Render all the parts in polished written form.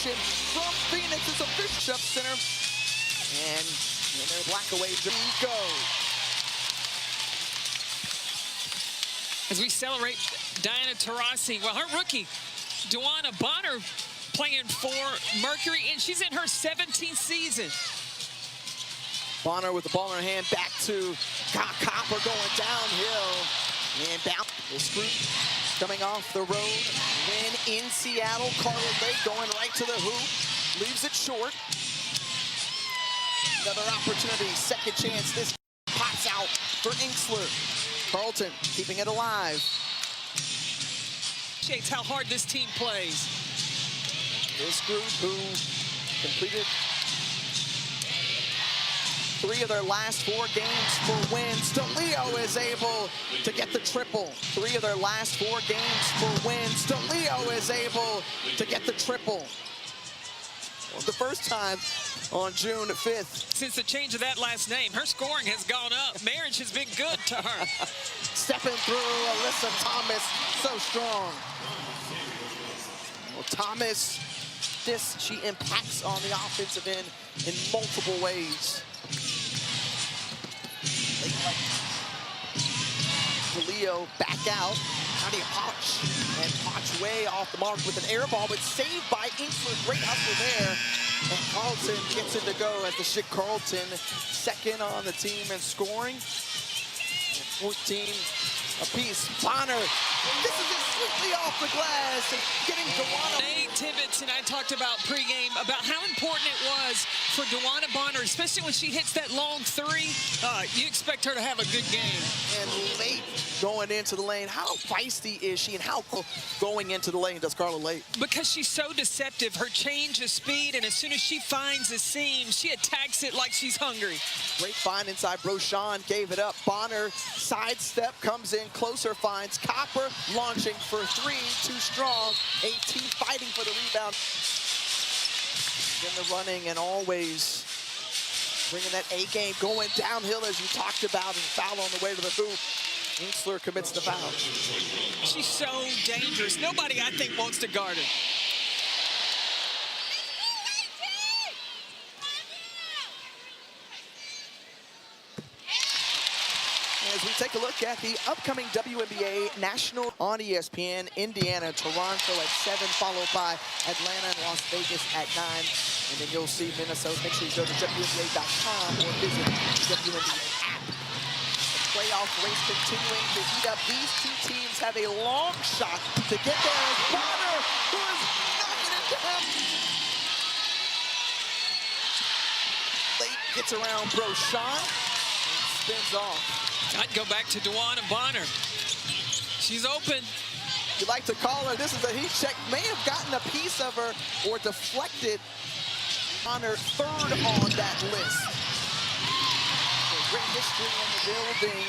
possession from Phoenix. It's a fish up center. And in their black away, go. As we celebrate Diana Taurasi, well, her rookie, DeWanna Bonner, playing for Mercury, and she's in her 17th season. Bonner with the ball in her hand, back to Copper going downhill. And bounce. This group coming off the road. Win in Seattle. Carla Lake going right to the hoop. Leaves it short. Another opportunity. Second chance. This pops out for Inksler. Carlton keeping it alive. Shades how hard this team plays. This group who completed 3 of their last 4 games for wins. DeLeo is able to get the triple. 3 of their last 4 games for wins. DeLeo is able to get the triple. Well, the first time on June 5th. Since the change of that last name, her scoring has gone up. Marriage has been good to her. Stepping through, Alyssa Thomas, so strong. Well, Thomas, she impacts on the offensive end in multiple ways. DeLeo back out. Nadia Potch, and Potch way off the mark with an air ball, but saved by Inksler. Great hustle there. And Carlton gets it to go as the Chic Carlton second on the team in scoring. 14 apiece. Bonner, this is it swiftly off the glass and getting DeWanna. Nate Tibbetts and I talked about pregame about how important it was for DeWanna Bonner, especially when she hits that long 3. You expect her to have a good game. And late going into the lane. How feisty is she, and how going into the lane does Carla Lake? Because she's so deceptive. Her change of speed, and as soon as she finds a seam, she attacks it like she's hungry. Great find inside. Brochan gave it up. Bonner sidestep, comes in closer, finds Copper, launching for 3, too strong. 18 fighting for the rebound. In the running, and always bringing that A game, going downhill as you talked about, and foul on the way to the hoop. Inksler commits the foul. She's so dangerous. Nobody, I think, wants to guard her. As we take a look at the upcoming WNBA National on ESPN, Indiana, Toronto at 7, followed by Atlanta and Las Vegas at 9. And then you'll see Minnesota. Make sure you go to WNBA.com or visit the WNBA app. The playoff race continuing to heat up. These 2 teams have a long shot to get there. As Bonner, who is knocking it down. Late gets around Brochan and spins off. I'd go back to DeWanna Bonner. She's open. You like to call her. This is a heat check. May have gotten a piece of her or deflected. Bonner 3rd on that list. So great history in the building.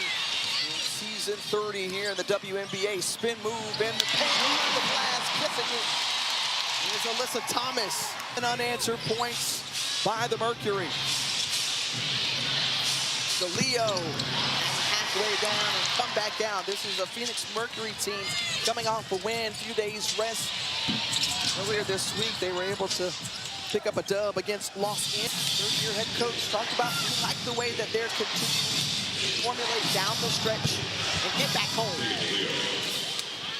In season 30 here in the WNBA. Spin move in the paint. The blast, kissing it. Here's Alyssa Thomas. And unanswered points by the Mercury. DeLeo. Way down and come back down. This is a Phoenix Mercury team coming off a win, few days rest. Earlier this week, they were able to pick up a dub against Los Angeles. Third-year head coach talked about he liked the way that they're continuing to formulate down the stretch and get back home.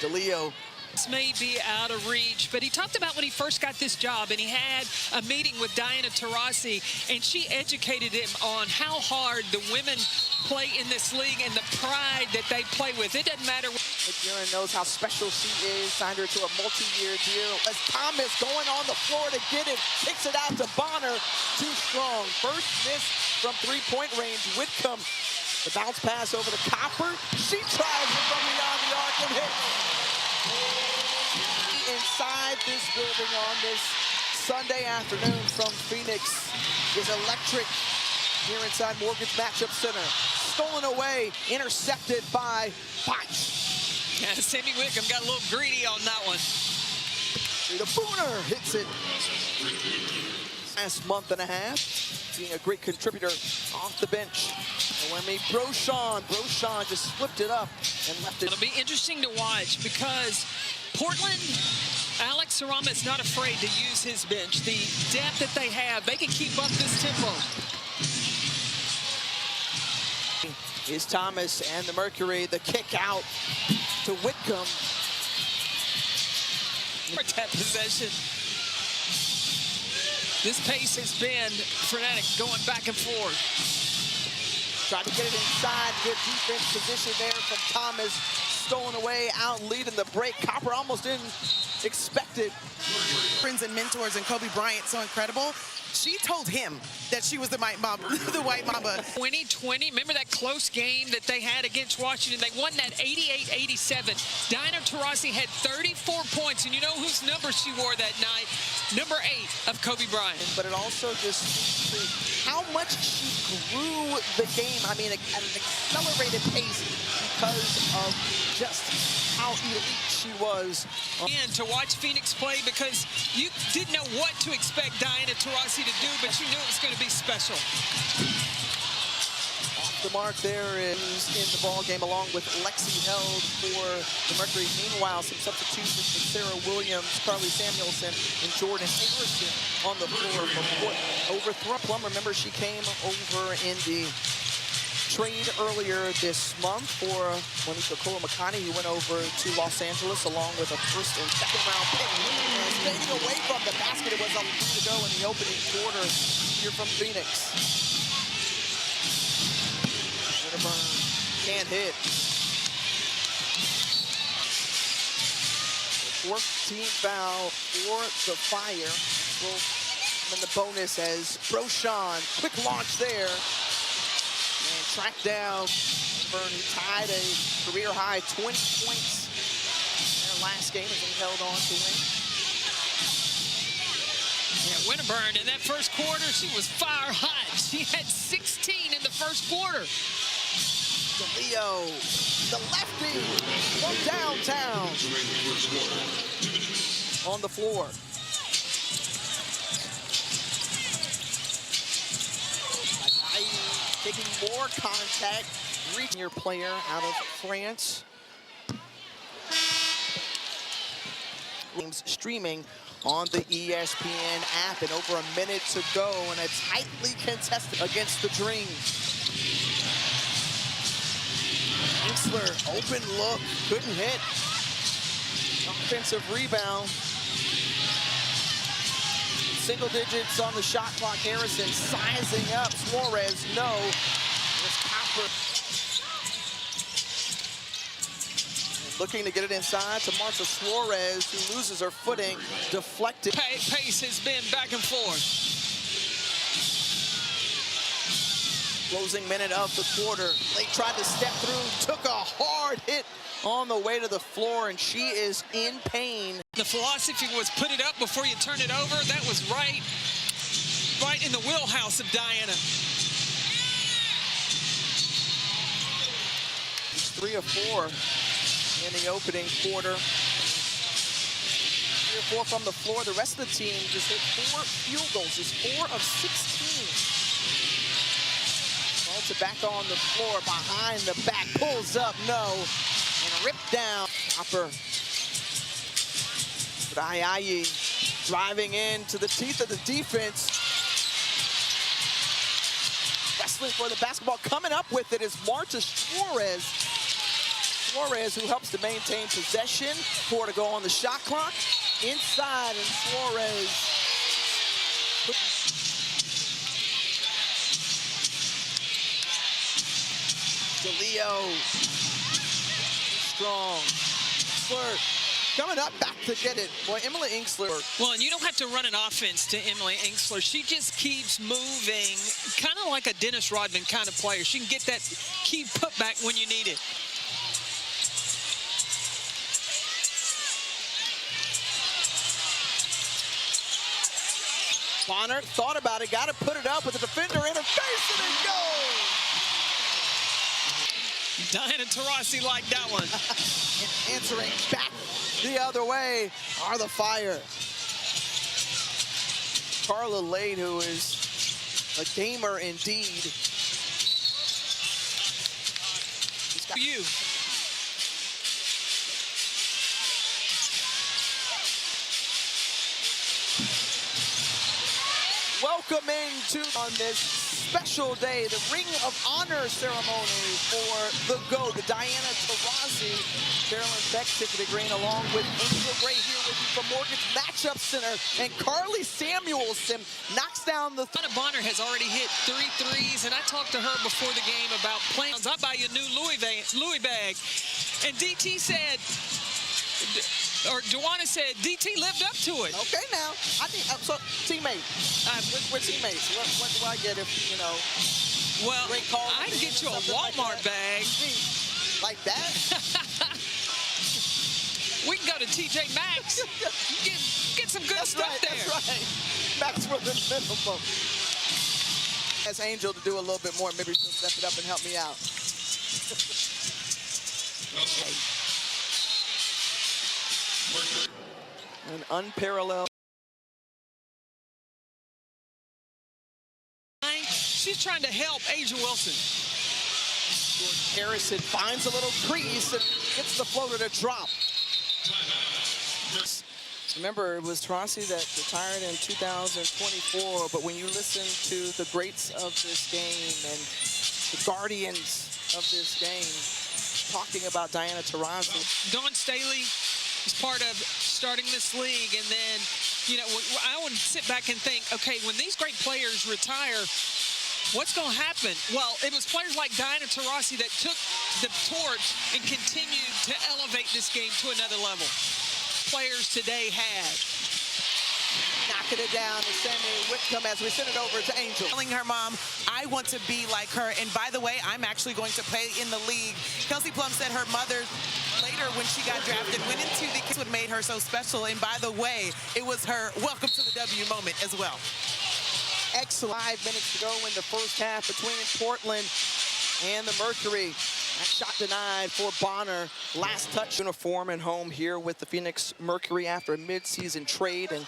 DeLeo. This may be out of reach, but he talked about when he first got this job, and he had a meeting with Diana Taurasi, and she educated him on how hard the women play in this league and the pride that they play with. It doesn't matter. McGuiran knows how special she is, signed her to a multi-year deal. As Thomas going on the floor to get it, kicks it out to Bonner, too strong. First miss from 3-point range. Whitcomb, the bounce pass over to Copper. She tries it from beyond the arc and hits. Inside this building on this Sunday afternoon from Phoenix is electric here inside Morgan's Matchup Center. Stolen away, intercepted by Potch. Yeah, Sammy Whitcomb got a little greedy on that one. The Booner hits it. Last month and a half, being a great contributor off the bench. And when me Brochan just flipped it up and left it. It'll be interesting to watch because Portland, Alex Sarama is not afraid to use his bench. The depth that they have, they can keep up this tempo. Is Thomas and the Mercury, the kick out to Whitcomb. That possession. This pace has been frenetic, going back and forth. Tried to get it inside. Good defense position there from Thomas. Stolen away, out leading the break. Copper almost didn't expect it. Friends and mentors and Kobe Bryant, so incredible. She told him that she was the White Mamba. The White Mamba. 2020, remember that close game that they had against Washington? They won that 88-87. Diana Taurasi had 34 points, and you know whose number she wore that night? Number 8 of Kobe Bryant. But it also just speaks to how much she grew the game. I mean, at an accelerated pace because of just how elite she was. And to watch Phoenix play, because you didn't know what to expect Diana Taurasi to do, but you knew it was going to be special. Off the mark there is in the ball game, along with Lexi Held for the Mercury. Meanwhile, some substitutions with Sarah Williams, Carly Samuelson, and Jordan Harrison on the floor for overthrow. Plum, remember, she came over in the trade earlier this month for Monique Makani, who went over to Los Angeles along with a first and second round pick. And staying away from the basket, it was a lead to go in the opening quarter here from Phoenix. Can't hit. The 4th team foul for the Fire. And then the bonus as Broshan, quick launch there. And tracked down Burn, who tied a career-high 20 points in their last game as they held on to win. Yeah, Winterburn in that first quarter, she was fire hot. She had 16 in the first quarter. DeLeo, the lefty from downtown on the floor. Taking more contact, reaching your player out of France. Games streaming on the ESPN app, and over a minute to go, and a tightly contested against the Dreams. Inksler, open look, couldn't hit. Offensive rebound. Single digits on the shot clock. Harrison sizing up. Suarez, no. There's Copper. And looking to get it inside to Martha Suarez, who loses her footing, deflected. Pace has been back and forth. Closing minute of the quarter. Lake tried to step through, took a hard hit on the way to the floor, and she is in pain. The philosophy was put it up before you turn it over. That was right in the wheelhouse of Diana. It's 3 of 4 in the opening quarter. 3 of 4 from the floor. The rest of the team just hit 4 field goals. It's 4 of 16. Malta back on the floor, behind the back, pulls up, no, and ripped down. Copper. But Ayayi driving into the teeth of the defense. Wrestling for the basketball. Coming up with it is Marta Suarez. Suarez, who helps to maintain possession. 4 to go on the shot clock. Inside, and Suarez. DeLeo. Strong. Inksler coming up back to get it. Boy, Emily Inksler. Well, and you don't have to run an offense to Emily Inksler. She just keeps moving, kind of like a Dennis Rodman kind of player. She can get that key putback when you need it. Bonner thought about it, got to put it up with the defender in her face, and it goes! Diana Taurasi liked that one. Answering back the other way are the Fire. Carla Lade, who is a gamer indeed. She's got You. welcoming to on this special day, the Ring of Honor ceremony for the GOAT, Diana Taurasi. Carolyn Beck, Tiffany Green, along with Angel Gray here with you from Morgan's Matchup Center. And Carly Samuelson knocks down the... Anna Bonner has already hit 3 threes, and I talked to her before the game about plans. I'll buy you a new Louis bag. And DT said, or Duana said, DT lived up to it. Okay, now, I think, so teammates, we're teammates. What do I get if, you know, well, I can get you a Walmart bag. Like that? We can go to TJ Maxx. Get some good stuff there. That's right. Max for the minimum. Ask Angel to do a little bit more. Maybe she'll step it up and help me out. An unparalleled. She's trying to help Asia Wilson. Harrison finds a little crease and gets the floater to drop. Remember, it was Taurasi that retired in 2024, but when you listen to the greats of this game and the guardians of this game talking about Diana Taurasi. Dawn Staley is part of starting this league, and then, you know, I would sit back and think, okay, when these great players retire, what's going to happen? Well, it was players like Diana Taurasi that took the torch and continued to elevate this game to another level. Players today had. Knocking it down to Sammy Whitcomb as we send it over to Angel. Telling her mom, I want to be like her. And by the way, I'm actually going to play in the league. Kelsey Plum said her mother later when she got drafted went into the kids what made her so special. And by the way, it was her welcome to the W moment as well. Excellent. 5 minutes to go in the first half between Portland and the Mercury. That shot denied for Bonner. Last touch uniform and home here with the Phoenix Mercury after a mid-season trade. And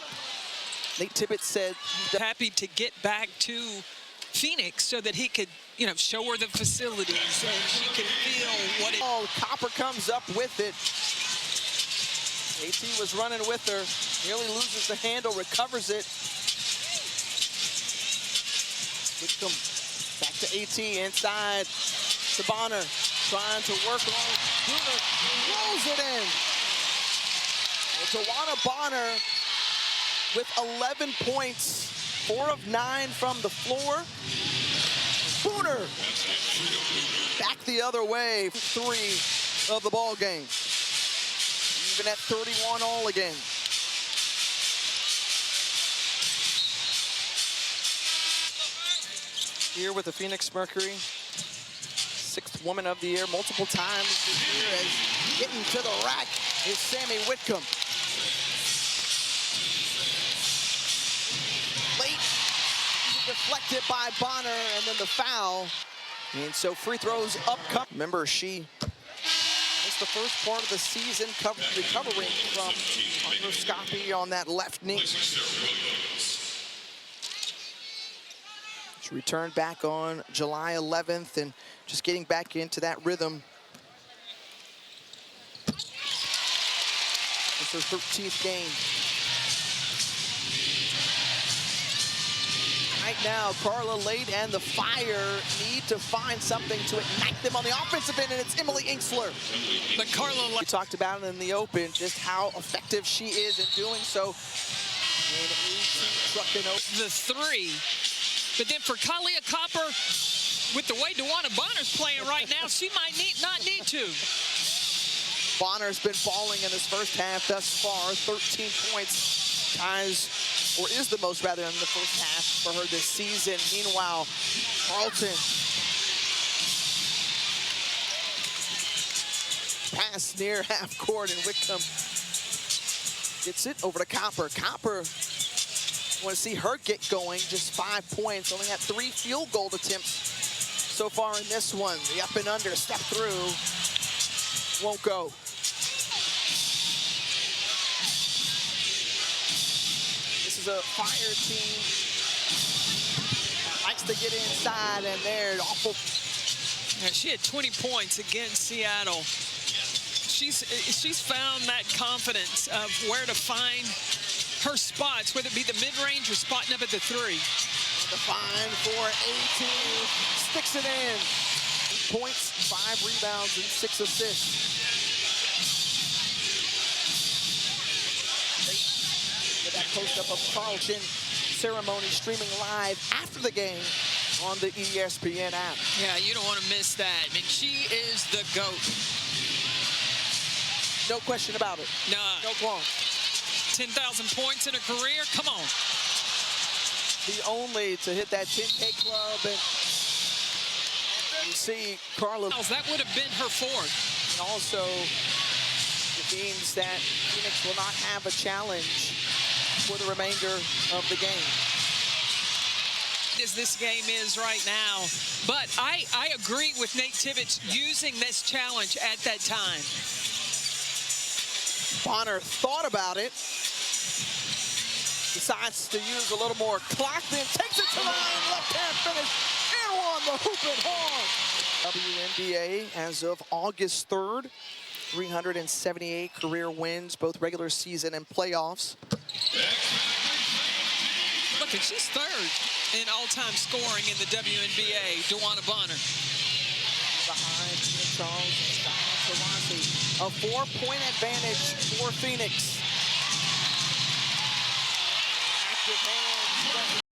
Nate Tibbetts said happy to get back to Phoenix so that he could, you know, show her the facilities and she could feel what it... Oh, Copper comes up with it. AT was running with her. Nearly loses the handle, recovers it. Whitcomb back to AT inside to Bonner. Trying to work along. Bruner rolls it in. Tawana Bonner with 11 points, 4 of 9 from the floor. Bruner back the other way, 3 of the ball game. Even at 31 all again. Here with the Phoenix Mercury. 6th woman of the year multiple times this year as getting to the rack is Sammy Whitcomb. Late, deflected by Bonner, and then the foul. And so free throws upcoming. Remember, she missed the first part of the season recovering from arthroscopy on that left knee. She returned back on July 11th and just getting back into that rhythm. It's her 13th game. Right now, Carla Lade and the Fire need to find something to ignite them on the offensive end, and it's Emily Inksler. But Carla, we talked about it in the open, just how effective she is in doing so. And trucking over the 3. But then for Kalia Copper, with the way Duana Bonner's playing right now, she might not need to. Bonner's been falling in this first half thus far. 13 points, ties, or is the most rather in the first half for her this season. Meanwhile, Carlton pass near half court, and Whitcomb gets it over to Copper. Copper, want to see her get going, just 5 points, only had 3 field goal attempts so far in this one. The up and under, step through, won't go. This is a Fire team that likes to get inside, and they're awful. Yeah, she had 20 points against Seattle. She's found that confidence of where to find her spots, whether it be the mid-range or spotting up at the three. The fine for 18, sticks it in. 8 points, 5 rebounds, and 6 assists. With that post-up of Carlton ceremony streaming live after the game on the ESPN app. Yeah, you don't want to miss that. I mean, she is the GOAT. No question about it. Nah. No qualms. 10,000 points in a career. Come on. The only to hit that 10K club, and you see Carla. That would have been her fourth. And also, it means that Phoenix will not have a challenge for the remainder of the game. As this game is right now, but I agree with Nate Tibbetts using this challenge at that time. Bonner thought about it. Decides to use a little more clock, then takes it to the line, left-hand finish, and on the hoop and horn. WNBA as of August 3rd, 378 career wins, both regular season and playoffs. Look, and she's third in all-time scoring in the WNBA, DeWanna Bonner. Behind Tina Charles and Diana Taurasi. A 4-point advantage for Phoenix.